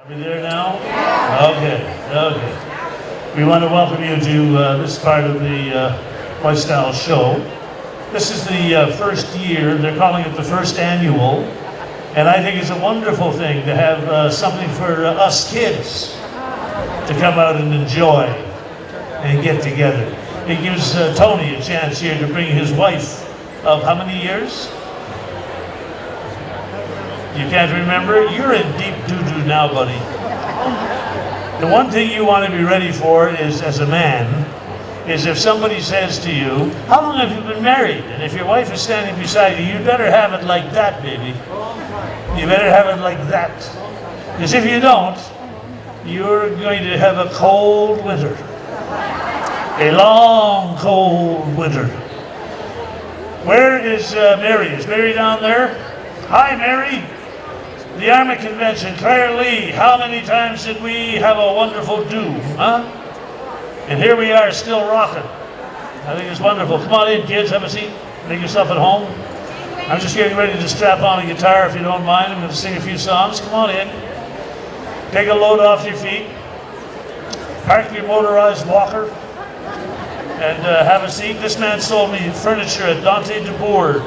Are we there now? Okay. We want to welcome you to this part of the Lifestyle Show. This is the first year, they're calling it the first annual, and I think it's a wonderful thing to have something for us kids to come out and enjoy and get together. It gives Tony a chance here to bring his wife of how many years? You can't remember? You're in deep doo-doo now, buddy. The one thing you want to be ready for is, as a man, is if somebody says to you, how long have you been married? And if your wife is standing beside you, you better have it like that, baby. You better have it like that. Because if you don't, you're going to have a cold winter. A long, cold winter. Where is Mary? Is Mary down there? Hi, Mary. The Army Convention, Claire Lee, how many times did we have a wonderful do, huh? And here we are, still rocking. I think it's wonderful. Come on in, kids, have a seat. Make yourself at home. I'm just getting ready to strap on a guitar, if you don't mind. I'm going to sing a few songs. Come on in. Take a load off your feet. Park your motorized walker. And have a seat. This man sold me furniture at Dante de Boer.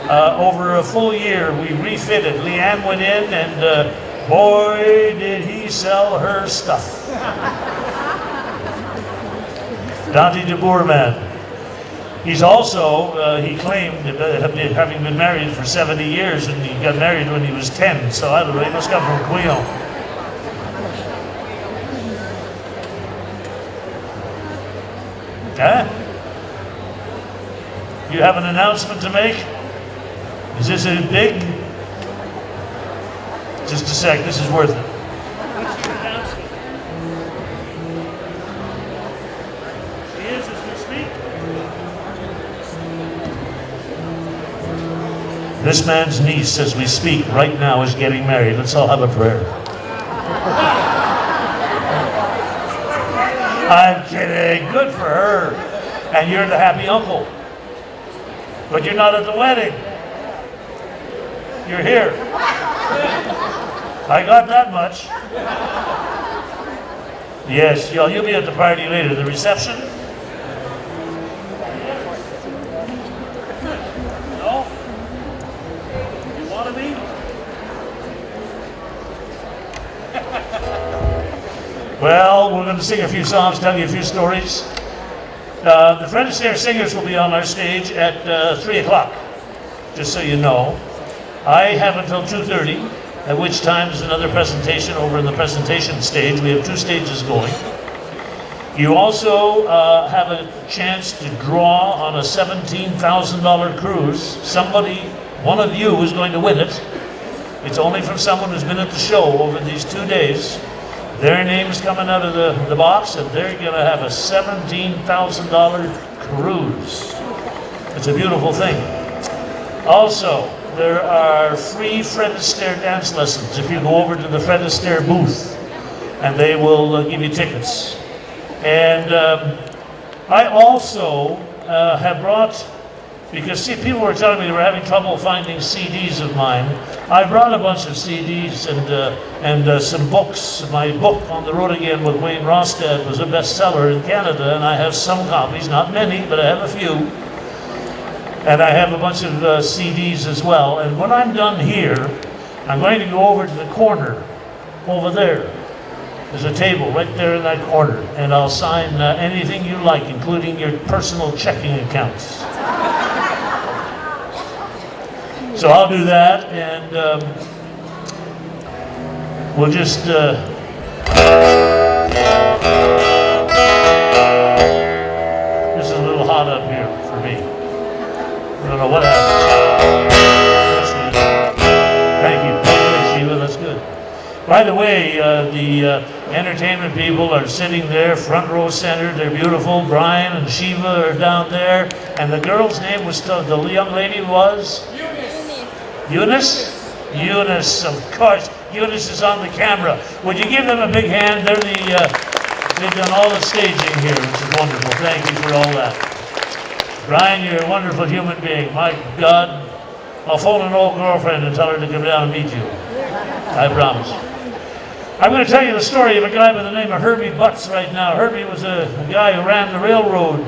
Over a full year, we refitted. Leanne went in, and boy, did he sell her stuff. Dante de Boer man. He's also, he claimed, having been married for 70 years, and he got married when he was 10, so I don't know, he must come from Queen. Huh? You have an announcement to make? Is this a big? Just a sec, this is worth it. She is as we speak. This man's niece, as we speak right now, is getting married. Let's all have a prayer. I'm kidding, good for her. And you're the happy uncle. But you're not at the wedding. You're here. I got that much. Yes, you'll be at the party later. The reception? No? You want to be? Well, we're going to sing a few songs, tell you a few stories. The Fred Astaire Singers will be on our stage at 3 o'clock, just so you know. I have until 2:30, at which time there's another presentation over in the presentation stage. We have two stages going. You also have a chance to draw on a $17,000 cruise. Somebody, one of you, is going to win it. It's only from someone who's been at the show over these 2 days. Their name is coming out of the box, and they're going to have a $17,000 cruise. It's a beautiful thing. Also, there are free Fred Astaire dance lessons if you go over to the Fred Astaire booth, and they will give you tickets. And I also have brought, because see, people were telling me they were having trouble finding CDs of mine. I brought a bunch of CDs and some books. My book, On the Road Again with Wayne Rostad, was a bestseller in Canada, and I have some copies, not many, but I have a few. And I have a bunch of CDs as well. And when I'm done here, I'm going to go over to the corner over there. There's a table right there in that corner, and I'll sign anything you like, including your personal checking accounts. So I'll do that, and we'll just... This is a little hot up here for me. I don't know what happened. Thank you, Sheila, that's good. By the way, the entertainment people are sitting there, front row center. They're beautiful. Brian and Shiva are down there. And the girl's name was, the young lady was? Eunice? Eunice, of course. Eunice is on the camera. Would you give them a big hand? They've done all the staging here, which is wonderful. Thank you for all that. Brian, you're a wonderful human being. My God, I'll phone an old girlfriend and tell her to come down and meet you. I promise. I'm going to tell you the story of a guy by the name of Herbie Butts right now. Herbie was a guy who ran the railroad,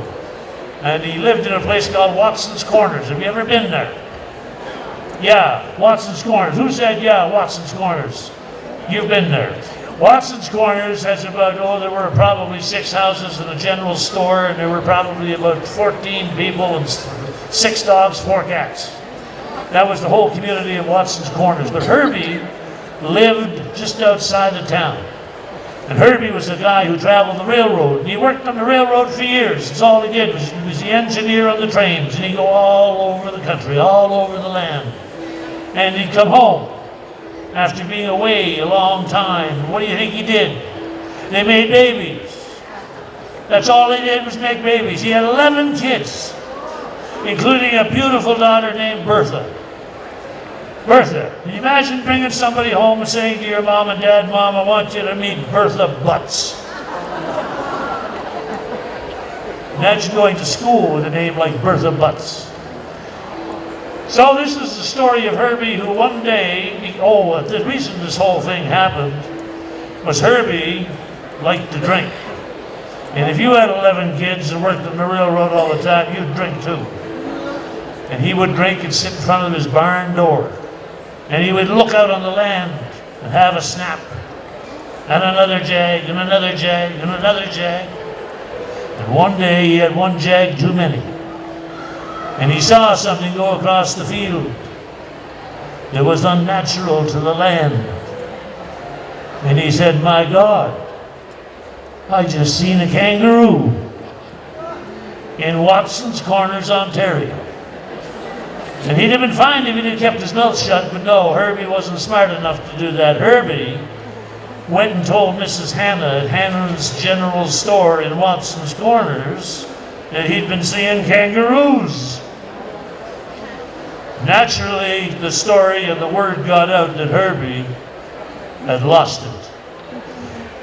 and he lived in a place called Watson's Corners. Have you ever been there? Yeah, Watson's Corners. Who said yeah, Watson's Corners? You've been there. Watson's Corners has about, there were probably 6 houses and a general store, and there were probably about 14 people and 6 dogs, 4 cats. That was the whole community of Watson's Corners. But Herbie lived just outside of town. And Herbie was the guy who traveled the railroad. And he worked on the railroad for years. That's all he did. He was the engineer on the trains. And he'd go all over the country, all over the land. And he'd come home after being away a long time. What do you think he did? They made babies. That's all they did was make babies. He had 11 kids, including a beautiful daughter named Bertha. Bertha. Can you imagine bringing somebody home and saying to your mom and dad, Mom, I want you to meet Bertha Butts. Imagine going to school with a name like Bertha Butts. So this is the story of Herbie, who one day, the reason this whole thing happened was Herbie liked to drink. And if you had 11 kids and worked on the railroad all the time, you'd drink too. And he would drink and sit in front of his barn door. And he would look out on the land and have a snap. And another jag, and another jag, and another jag. And one day he had one jag too many. And he saw something go across the field that was unnatural to the land. And he said, my God, I just seen a kangaroo in Watson's Corners, Ontario. And he'd have been fine if he'd kept his mouth shut, but no, Herbie wasn't smart enough to do that. Herbie went and told Mrs. Hannah at Hannah's General Store in Watson's Corners that he'd been seeing kangaroos. Naturally, the story and the word got out that Herbie had lost it.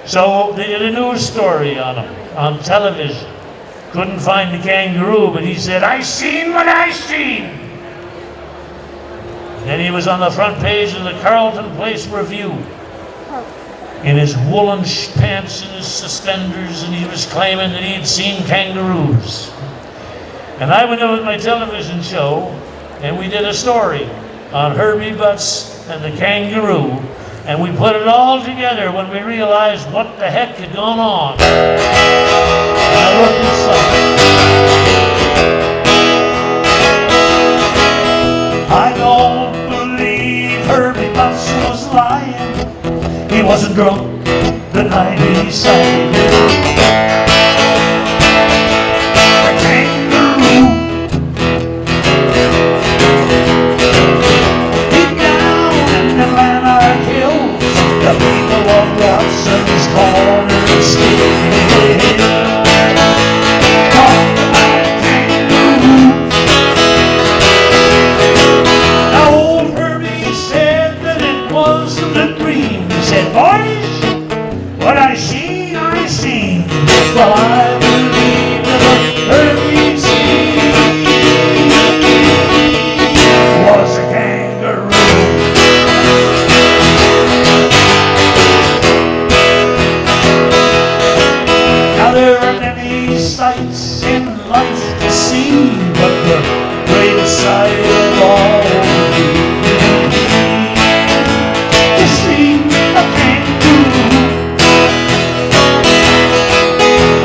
So they did a news story on him, on television. Couldn't find the kangaroo, but he said, I seen what I seen. Then he was on the front page of the Carleton Place Review in his woolen pants and his suspenders, and he was claiming that he had seen kangaroos. And I went out with my television show, and we did a story on Herbie Butts and the kangaroo, and we put it all together when we realized what the heck had gone on. And I wrote this song. I don't believe Herbie Butts was lying. He wasn't drunk the night he sang. The kangaroo, deep down in the Lanark Hills, the people of Watson's Corners still talk about kangaroos. Now old Herbie said that it wasn't a dream. He said, boys, what I seen, I seen. Well, I believe that what Herbie seen was a kangaroo. Now there are many sights in life to see, but the greatest sight of all would be to see a kangaroo.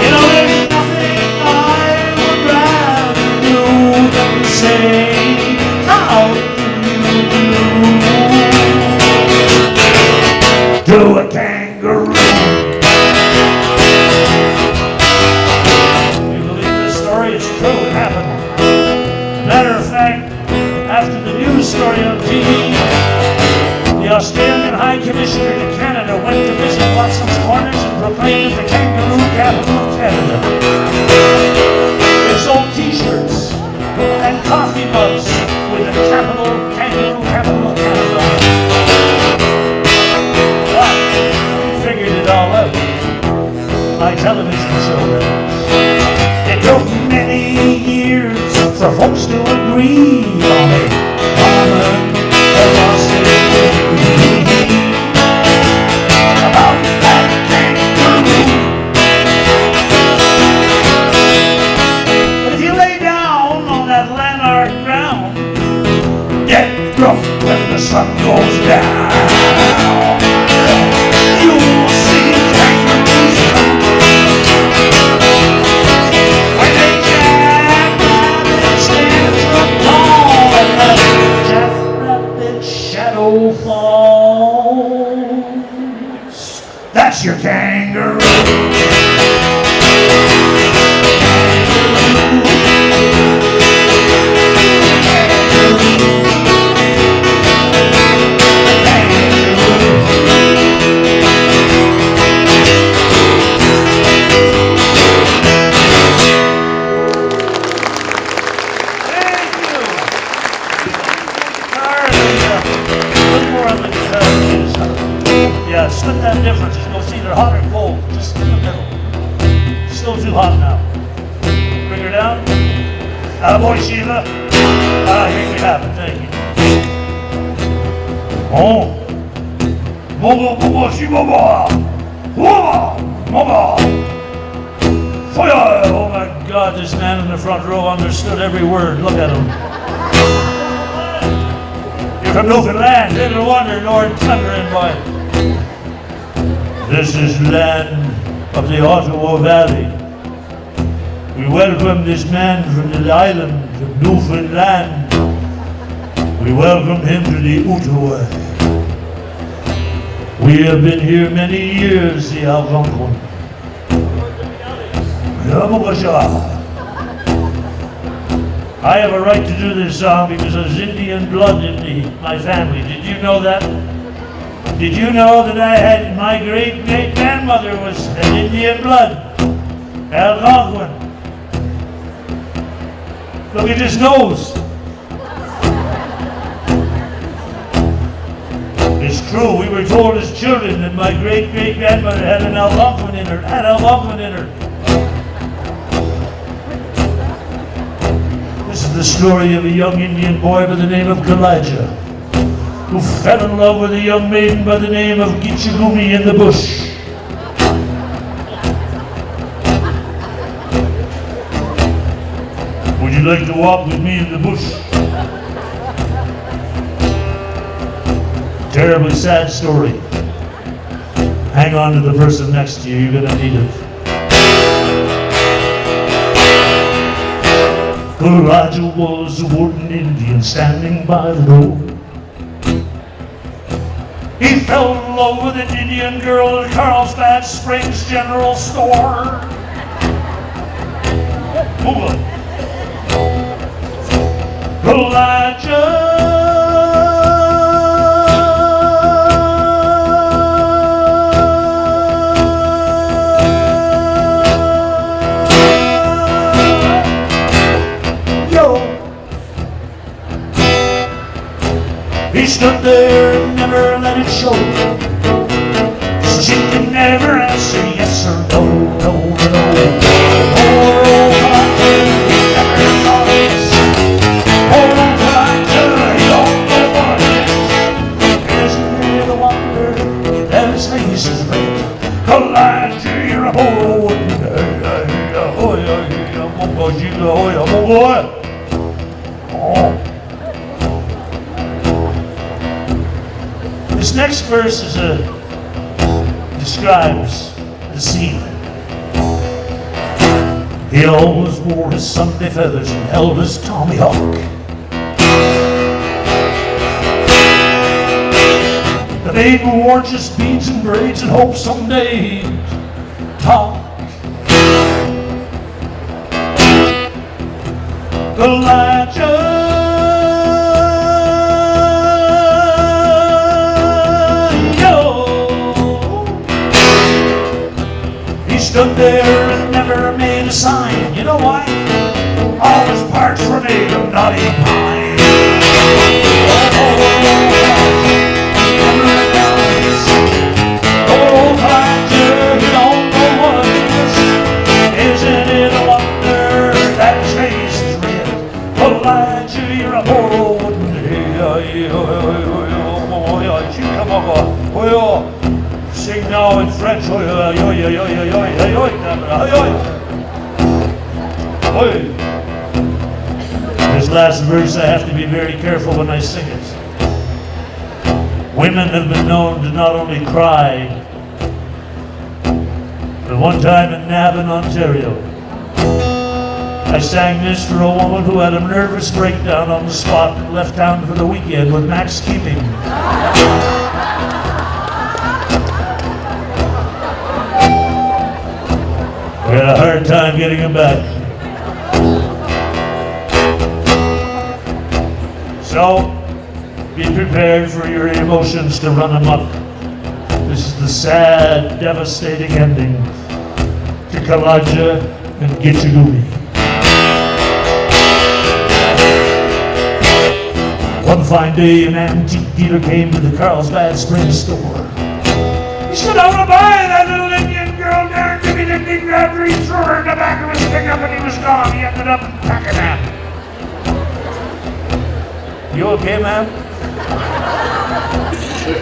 You know, there's nothing I would rather do than say, how do you do to a kangaroo? You believe this story is true? It happened. Matter of fact, after the news story on TV, the Australian High Commissioner to Canada went to visit Watson's Corners and proclaimed it the kangaroo capital of Canada. They sold t-shirts and coffee mugs with the kangaroo capital of Canada. But we figured it all out. My television show that. It took many years for folks to agree on a common philosophy about your kangaroo. Yeah, split that difference. You'll see they're hot or cold. Just in the middle. Still too hot now. Bring her down. Attaboy, Sheila. Here we have it. Thank you. Oh. Bobo, bobo, shibobo. Whoa, bobo. Fire. Oh my God, this man in the front row understood every word. Look at him. You're from Newfoundland. Little wonder Lord Thunder and Boy. This is land of the Ottawa Valley. We welcome this man from the island of Newfoundland. We welcome him to the Ottawa. We have been here many years, the Algonquin. I have a right to do this song because there's Indian blood in my family. Did you know that? Did you know that my great-great-grandmother was an Indian blood? Algonquin. Look at his nose. It's true, we were told as children that my great-great-grandmother had an Algonquin in her, This is the story of a young Indian boy by the name of Kalijah, who fell in love with a young maiden by the name of Gitchagumi in the bush. Would you like to walk with me in the bush? Terribly sad story. Hang on to the person next to you, you're gonna need it. Kalijah was a wooden Indian standing by the door. He fell in love with an Indian girl at Carlsbad Springs General Store. He stood there and never let it show. She could never answer yes or no, no, no. Poor old Kalijah, he never thought of this. Poor old Kalijah, he don't know what it is. Isn't it a wonder that his face is red? Kalijah, you're a poor old boy. This next verse describes the scene. He always wore his Sunday feathers and held his Tommy Hawk. The maiden wore just beads and braids and hoped someday he'd talk. Kalijah, stood there and never made a sign. You know why? All his parts were made of knotty pine. Oh, Kalijah, you don't know what it is. Isn't it a wonder that his face is red? Kalijah, you're a poor old Sing now in French. This last verse, I have to be very careful when I sing it. Women have been known to not only cry, but one time in Navan, Ontario, I sang this for a woman who had a nervous breakdown on the spot and left town for the weekend with Max Keeping. had a hard time getting him back. So, be prepared for your emotions to run amok. This is the sad, devastating ending to Kalaja and Gitchagumi. One fine day, an antique dealer came to the Carlsbad Springs store. He said, "I want to buy that little Indian girl there. Give me the big after he threw her in the back of his pickup and he was gone. He ended up in Pakenham." "You okay, ma'am?"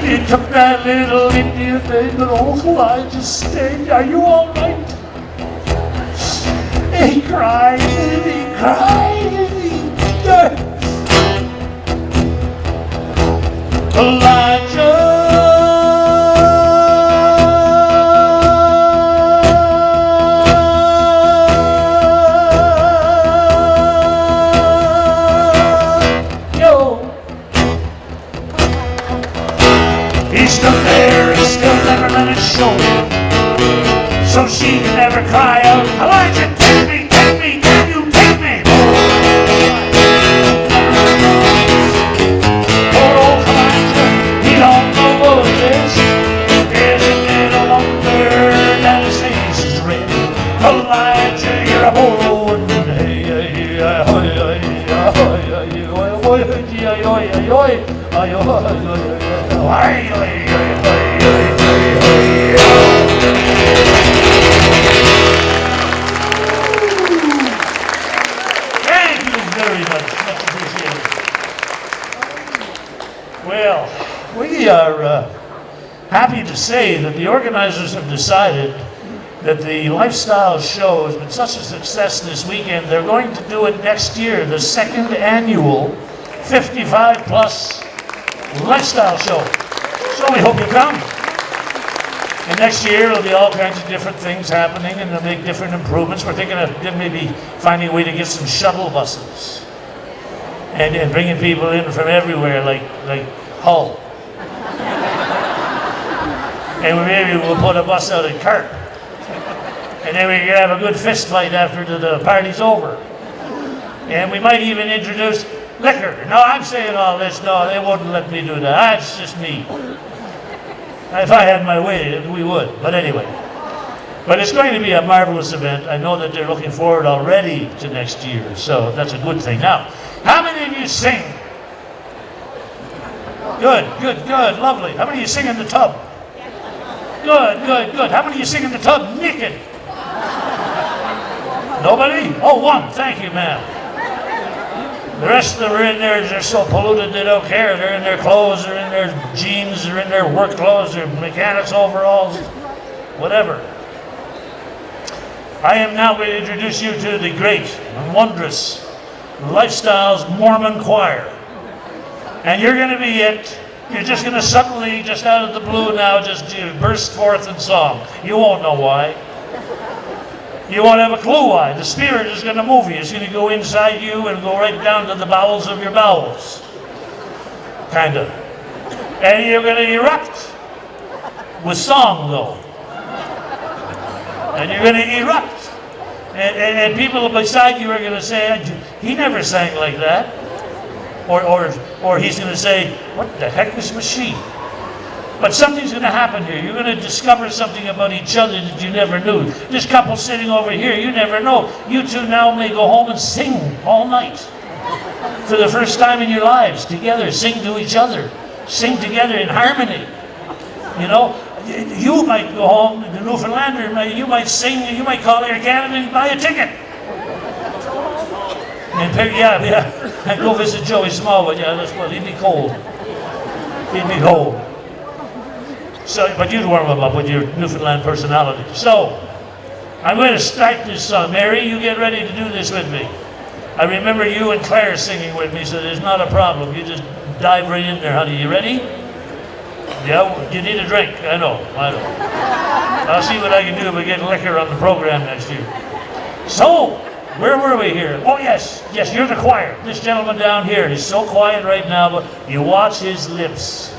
"He took that little Indian thing, but old Elijah stayed. Are you all right?" He cried and he cried and he died. Elijah. He stood there and still never let it show, so she could never cry out, "Elijah, take me, take me, can you take me?" Poor old Elijah, he don't know what it is. Isn't it a wonder that his face is red? Elijah, you're a poor old Thank you very much. Much appreciated. Well, we are happy to say that the organizers have decided that the lifestyle show has been such a success this weekend, they're going to do it next year, the second annual 55 plus lifestyle show. So we hope you come. And next year there'll be all kinds of different things happening and they'll make different improvements. We're thinking of maybe finding a way to get some shuttle buses and bringing people in from everywhere like Hull. And maybe we'll put a bus out at Carp. And then we can have a good fist fight after the party's over. And we might even introduce liquor. No, I'm saying all this. No, they wouldn't let me do that. That's just me. If I had my way, we would. But anyway. But it's going to be a marvelous event. I know that they're looking forward already to next year. So that's a good thing. Now, how many of you sing? Good, good, good. Lovely. How many of you sing in the tub? Good, good, good. How many of you sing in the tub naked? Nobody? Oh, one. Thank you, ma'am. The rest of them are in there, they're so polluted they don't care. They're in their clothes, they're in their jeans, they're in their work clothes, their mechanics overalls, whatever. I am now going to introduce you to the great and wondrous Lifestyles Mormon Choir. And you're going to be it. You're just going to suddenly, just out of the blue now, just burst forth in song. You won't know why. You won't have a clue why. The Spirit is going to move you. It's going to go inside you and go right down to the bowels of your bowels. Kind of. And you're going to erupt with song, though. And you're going to erupt. And people beside you are going to say, "He never sang like that." Or he's going to say, "What the heck was she?" But something's going to happen here. You're going to discover something about each other that you never knew. This couple sitting over here, you never know. You two now may go home and sing all night. For the first time in your lives, together, sing to each other. Sing together in harmony. You know, you might go home, the Newfoundlander, you might sing, you might call Air Canada and buy a ticket. And and go visit Joey Smallwood. Yeah, that's what, he'd be cold. He'd be cold. So, but you'd warm him up with your Newfoundland personality. So, I'm going to start this song. Mary, you get ready to do this with me. I remember you and Claire singing with me, so there's not a problem. You just dive right in there, honey. You ready? Yeah, you need a drink. I know. I'll see what I can do about getting liquor on the program next year. So, where were we here? Oh, yes, you're the choir. This gentleman down here, he's so quiet right now, but you watch his lips.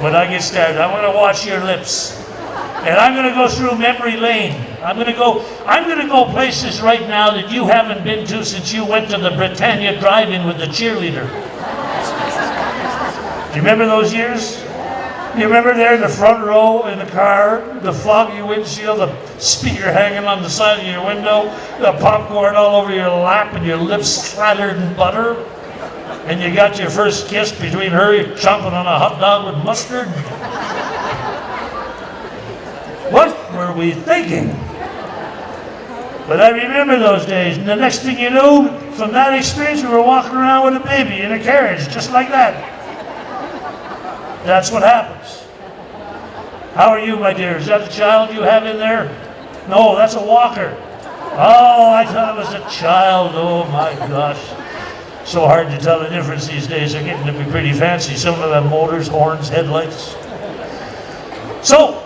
When I get started, I'm going to watch your lips. And I'm going to go through memory lane. I'm going to go places right now that you haven't been to since you went to the Britannia drive-in with the cheerleader. Do you remember those years? You remember there in the front row in the car, the foggy windshield, the speaker hanging on the side of your window, the popcorn all over your lap and your lips slathered in butter? And you got your first kiss between her, you're chomping on a hot dog with mustard? What were we thinking? But I remember those days, and the next thing you knew, from that experience, we were walking around with a baby in a carriage, just like that. That's what happens. How are you, my dear? Is that the child you have in there? No, that's a walker. Oh, I thought it was a child. Oh, my gosh. So hard to tell the difference these days. They're getting to be pretty fancy. Some of them have motors, horns, headlights. So,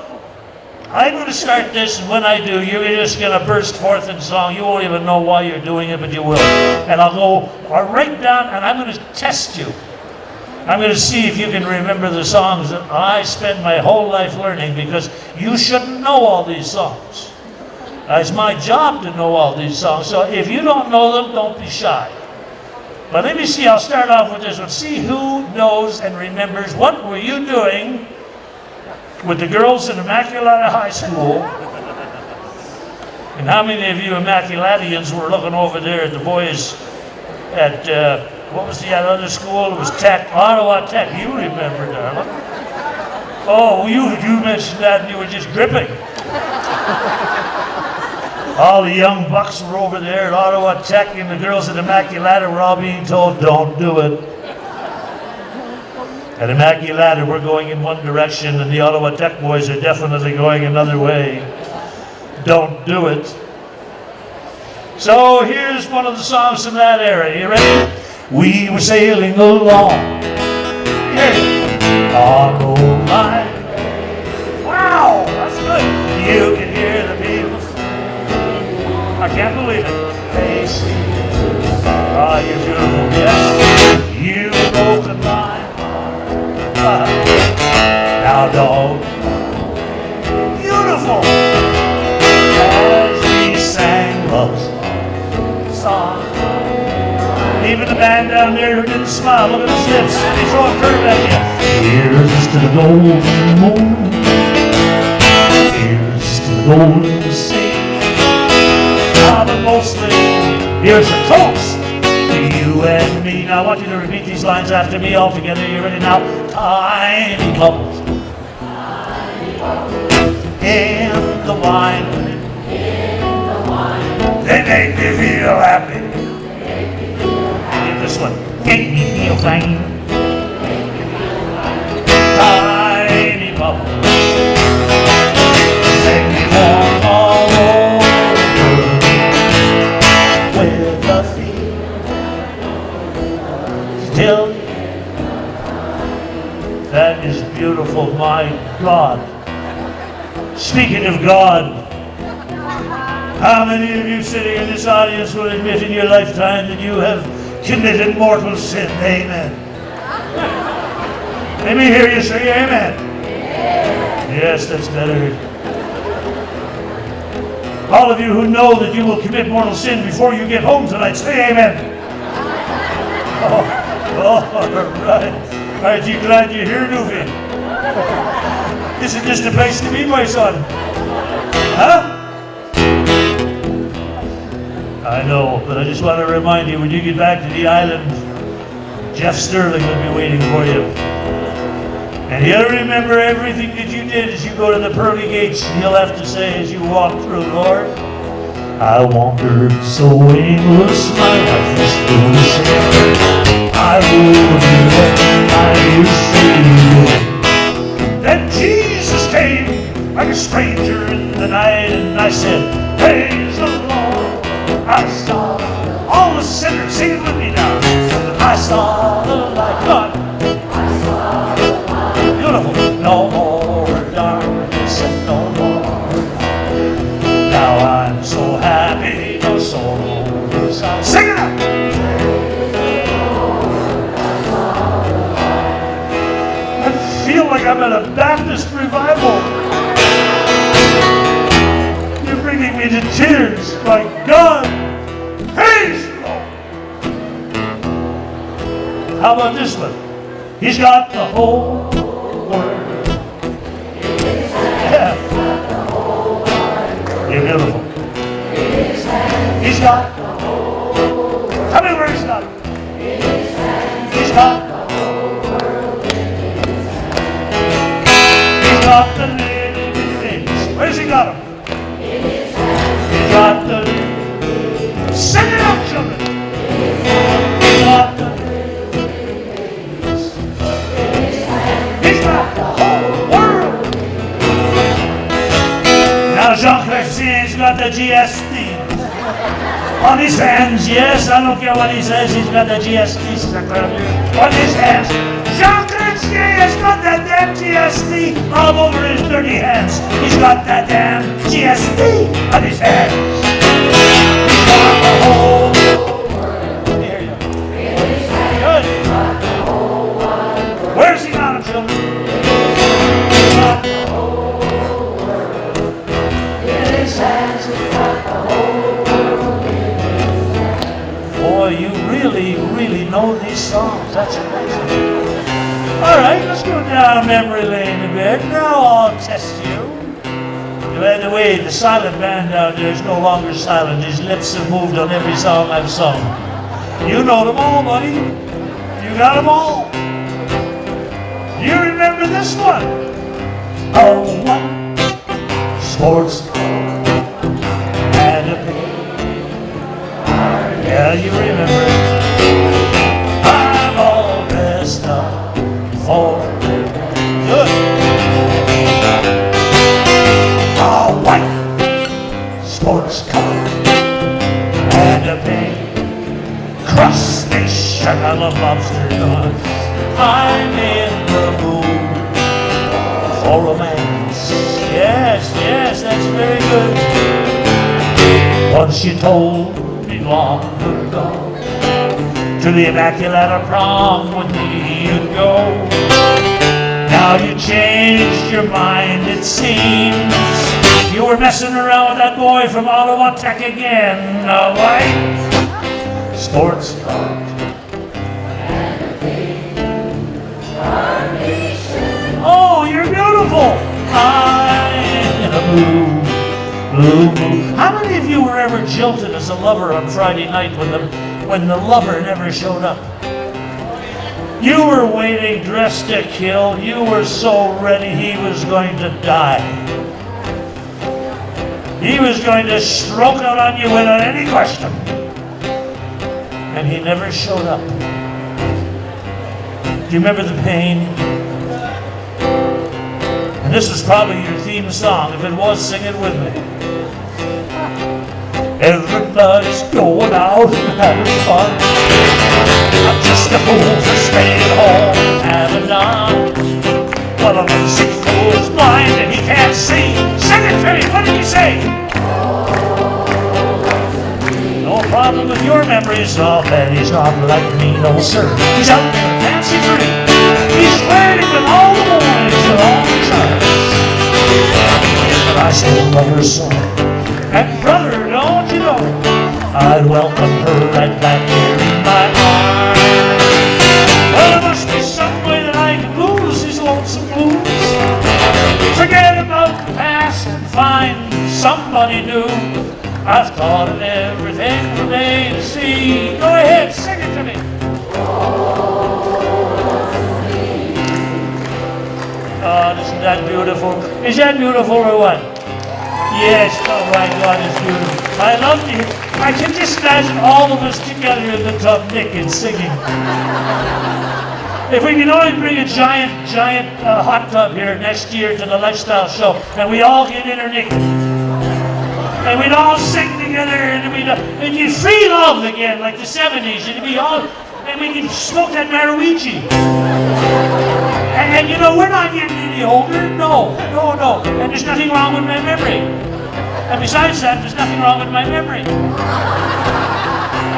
I'm going to start this, and when I do, you're just going to burst forth in song. You won't even know why you're doing it, but you will. And I'll go right down, and I'm going to test you. I'm going to see if you can remember the songs that I spend my whole life learning, because you shouldn't know all these songs. It's my job to know all these songs, so if you don't know them, don't be shy. But let me see, I'll start off with this one. See who knows and remembers what were you doing with the girls in Immaculata High School. And how many of you Immaculatians were looking over there at the boys at, what was the other school? It was Tech, Ottawa Tech. You remember, darling. Oh, you mentioned that and you were just gripping. All the young bucks were over there at Ottawa Tech, and the girls at Immaculata were all being told, don't do it. At Immaculata, we're going in one direction, and the Ottawa Tech boys are definitely going another way. Don't do it. So here's one of the songs from that era. You ready? We were sailing along, yeah, on old line. Wow, that's good. You can hear the people sing. I can't believe it. They sing. Ah, you're beautiful, yes. You broke the line. Now, dog, beautiful, as we sang love song. Even the man down there who didn't smile, look at his lips, they throw a curve at you. Here's to the golden moon, here's to the golden sea. But mostly, here's a toast to you and me. Now I want you to repeat these lines after me all together. You ready now? Tiny bubbles in the wine. They make me feel happy. Get this one. Make me feel fine. Tiny bubbles make me warm all over with a feeling till. That is beautiful, my God. Speaking of God, how many of you sitting in this audience will admit in your lifetime that you have committed mortal sin? Amen. Let me hear you say amen. Yes, that's better. All of you who know that you will commit mortal sin before you get home tonight, say amen. Oh, all right. Aren't you glad you're here, Newfie? This is just a place to be, my son. Huh? I know, but I just want to remind you, when you get back to the island, Jeff Sterling will be waiting for you. And he'll remember everything that you did as you go to the pearly gates. And he'll have to say as you walk through, Lord, I wandered so aimless, my life is still the same. I will do what I say. Then Jesus came like a stranger in the night, and I said, praise the Lord. I saw all the sinners, sing it with me now. I saw the light. God. I saw the light. Beautiful. No more darkness and no more. Now I'm so happy, no sorrow inside. Sing it out. I feel like I'm at a Baptist revival. He's got the whole world. Yeah. You're beautiful. He's got. Tell me where he's got. He's got. He's got the little things. Where's he got them? He's got the. Sing it out, children. He's got the. He's got the whole world. Now Jean Chrétien's got the GST on his hands. Yes, I don't care what he says. He's got the GST on his hands. Jean Chrétien has got that damn GST all over his dirty hands. He's got that damn GST on his hands. He's got the whole world. Here you go. Good. Where's he got him, children? He's got the whole world in his hands. He's got the whole world in his hands. Boy, you really know these songs. That's amazing. All right, let's go down memory lane a bit. Now I'll test you. By the way, the silent man down there is no longer silent. His lips have moved on every song I've sung. You know them all, buddy. You got them all. You remember this one? Oh, one sports and a pig. Yeah, you remember it. I'm all dressed up for good. A white sports car and a big crustacean. I love lobster. I'm in the mood for romance. Yes, that's very good. Once you told me long ago to the Immaculata prom with me you'd go. Now you changed your mind, it seems. You were messing around with that boy from Ottawa Tech again. A white sports car. Oh, you're beautiful. I'm in a blue mood. How many of you were ever jilted as a lover on Friday night when the lover never showed up? You were waiting dressed to kill. You were so ready he was going to die. He was going to stroke out on you without any question. And he never showed up. Do you remember the pain? And this is probably your theme song. If it was, sing it with me. Everybody's going out and having fun. I'm just a fool for staying home and having none. Well, I'm 6 fools blind and he can't see. Sing it to me. What did he say? No problem with your memories. Oh, man, he's not like me, no sir. He's out there fancy free. He's flirting with all the boys and all the charms. But I still love her so. And brother, don't you know, I'd welcome her right back here in my arms. Well, there must be some way that I can lose these lonesome blues. Forget about the past and find somebody new. I've thought of everything from A to Z. Go ahead, sing it to me. God, isn't that beautiful? Is that beautiful or what? Yes, oh my God, it's beautiful. I love you. I can just imagine all of us together in the tub naked singing. If we can only bring a giant hot tub here next year to the Lifestyle Show, and we all get in her naked. And we'd all sing together, and you'd feel love again, like the 70s, and we could smoke that Maruichi. And you know, we're not getting any older, no. And there's nothing wrong with my memory. And besides that, there's nothing wrong with my memory.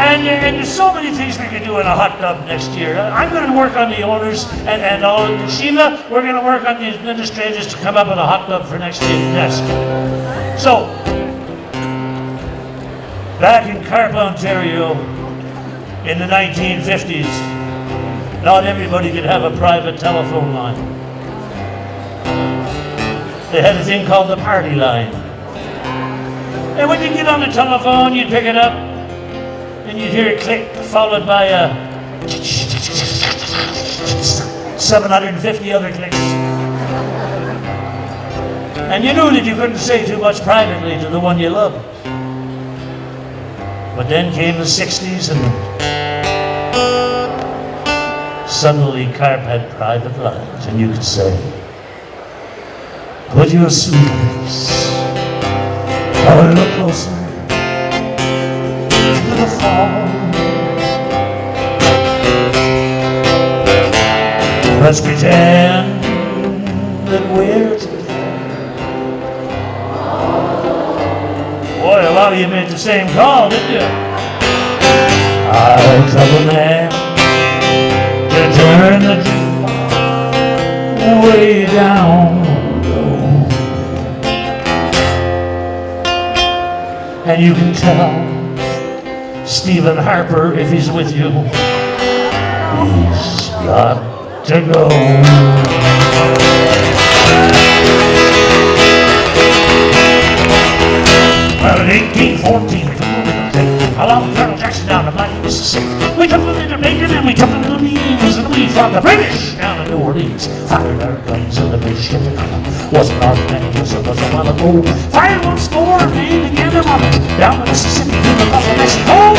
And there's so many things we can do in a hot tub next year. I'm going to work on the owners and all. Sheila, we're going to work on the administrators to come up with a hot tub for next year. Yes. So, back in Carp, Ontario, in the 1950s, Not everybody could have a private telephone line. They had a thing called the party line. And when you get on the telephone, you'd pick it up, and you'd hear a click, followed by a 750 other clicks. And you knew that you couldn't say too much privately to the one you loved. But then came the 60s, and suddenly Carp had private lines, and you could say, put your sweet lips a little closer to the phone. Let's pretend that we're together. Boy, a lot of you made the same call, didn't you? I'll tell the man to turn the jukebox way down low. And you can tell Stephen Harper, if he's with you, he's got to go. Well, in 1814, along Colonel Jackson down to Black Mississippi. We took a little bacon and we took a little beans, and we fought the British down in New Orleans. Fired our guns and the British ship wasn't as many as it was a while ago. Fired once more, and again and on down the Mississippi to the Gulf of Mexico.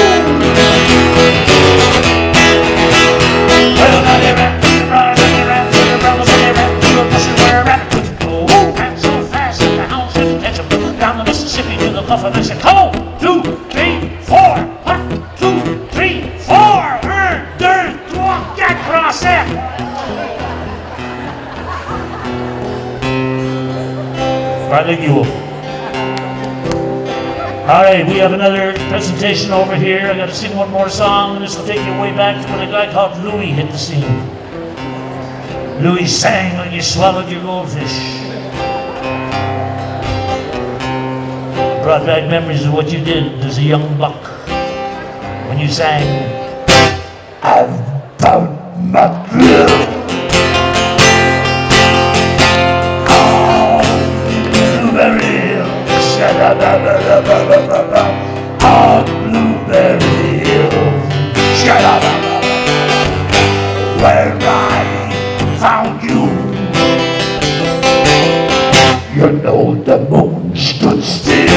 Well, now they ran to the rise and they ran to the rebels and they ran to the bushes where a rabbit couldn't go. Ran so fast that the hounds couldn't catch him. Down the Mississippi to the Gulf of Mexico. 2, 3, 4. 1, 2, 3, 4. 1, 2, 3, 4 crossé. Bilingual. All right, we have another presentation over here. I got to sing one more song, and this will take you way back to when a guy called Louis hit the scene. Louis sang when you swallowed your goldfish. Brought back memories of what you did as a young buck when you sang, I've found my thrill. Oh, Blueberry Hill, sha-da-da-da-da-da-da-da, oh, Blueberry Hill, sha-da-da-da-da-da, where I found you. You know the moon stood still.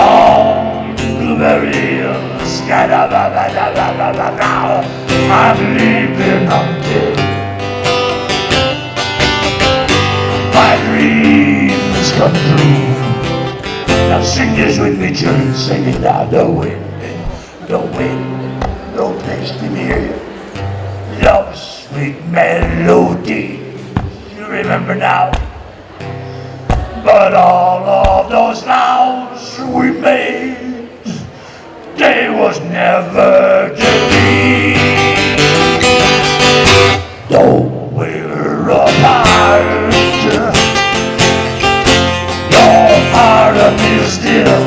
Oh, Blueberry Hills, I'm leaving until my dreams come true. Now sing this with me, children, sing it now. The wind, don't makes me hear you. Love's sweet melody. Remember now, but all of those vows we made, they was never to be. Though we're apart, your part of me still.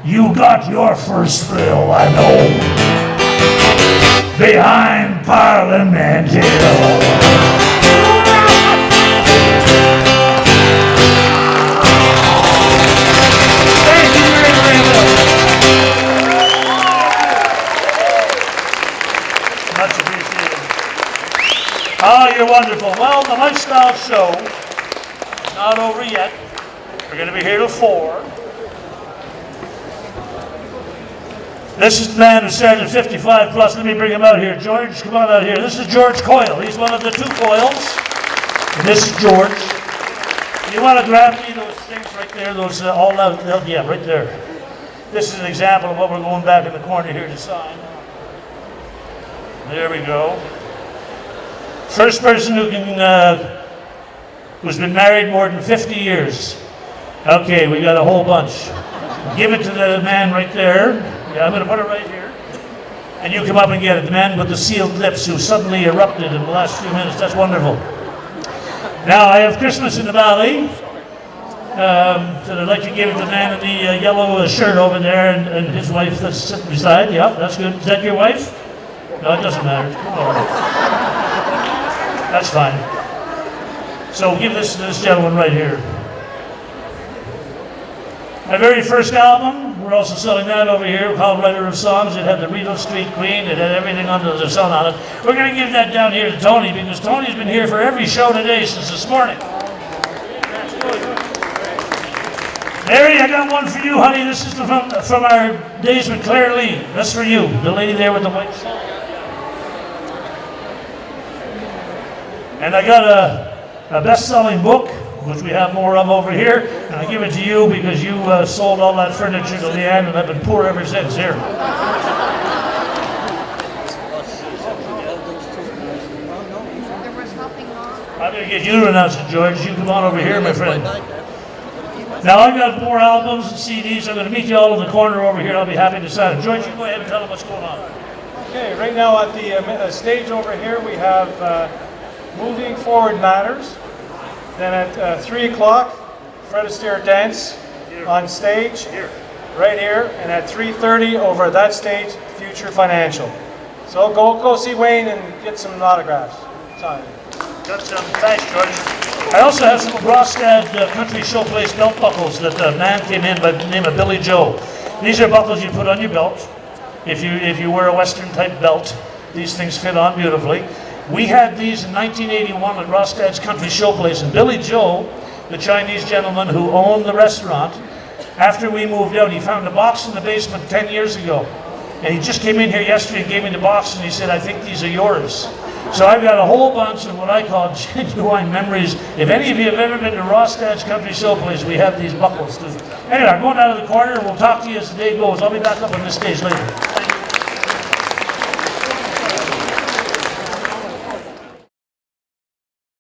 You got your first thrill, I know. Behind Parliament Hill. Thank you very, very much. Much appreciated. Oh, you're wonderful. Well, the Lifestyle Show is not over yet. We're going to be here till 4. This is the man who started at 55 plus. Let me bring him out here. George, come on out here. This is George Coyle. He's one of the 2 Coyles. And this is George. You want to grab me those things right there? Those all out, yeah, right there. This is an example of what we're going back in the corner here to sign. There we go. First person who can, who's been married more than 50 years. Okay, we got a whole bunch. Give it to the man right there. Yeah, I'm going to put it right here. And you come up and get it. The man with the sealed lips who suddenly erupted in the last few minutes. That's wonderful. Now, I have Christmas in the Valley. that I'd like to give to the man in the yellow shirt over there and his wife that's sitting beside. Yep, that's good. Is that your wife? No, it doesn't matter. All right. That's fine. So give this to this gentleman right here. My very first album, we're also selling that over here, called Writer of Songs. It had the Rideau Street Queen, it had everything under the sun on it. We're going to give that down here to Tony, because Tony's been here for every show today since this morning. Mary, I got one for you, honey. This is from our days with Claire Lee. That's for you, the lady there with the white shirt. And I got a best-selling book, which we have more of over here, and I give it to you because you sold all that furniture to Leanne, and I've been poor ever since. Here. I'm going to get you to announce it, George. You come on over here, my friend. Now, I've got more albums and CDs. I'm going to meet you all in the corner over here. I'll be happy to sign it. George, you go ahead and tell them what's going on. Okay, right now at the stage over here, we have Moving Forward Matters. Then at 3 o'clock, Fred Astaire Dance on stage, right here. And at 3:30 over at that stage, Future Financial. So go see Wayne and get some autographs. Sign. Got some. Thanks, George. I also have some Brostad Country Showplace belt buckles that a man came in by the name of Billy Joe. These are buckles you put on your belt. If you wear a Western type belt, these things fit on beautifully. We had these in 1981 at Rostad's Country Showplace, and Billy Joe, the Chinese gentleman who owned the restaurant, after we moved out, he found a box in the basement 10 years ago. And he just came in here yesterday and gave me the box, and he said, I think these are yours. So I've got a whole bunch of what I call genuine memories. If any of you have ever been to Rostad's Country Showplace, we have these buckles too. Anyway, I'm going out of the corner, and we'll talk to you as the day goes. I'll be back up on this stage later.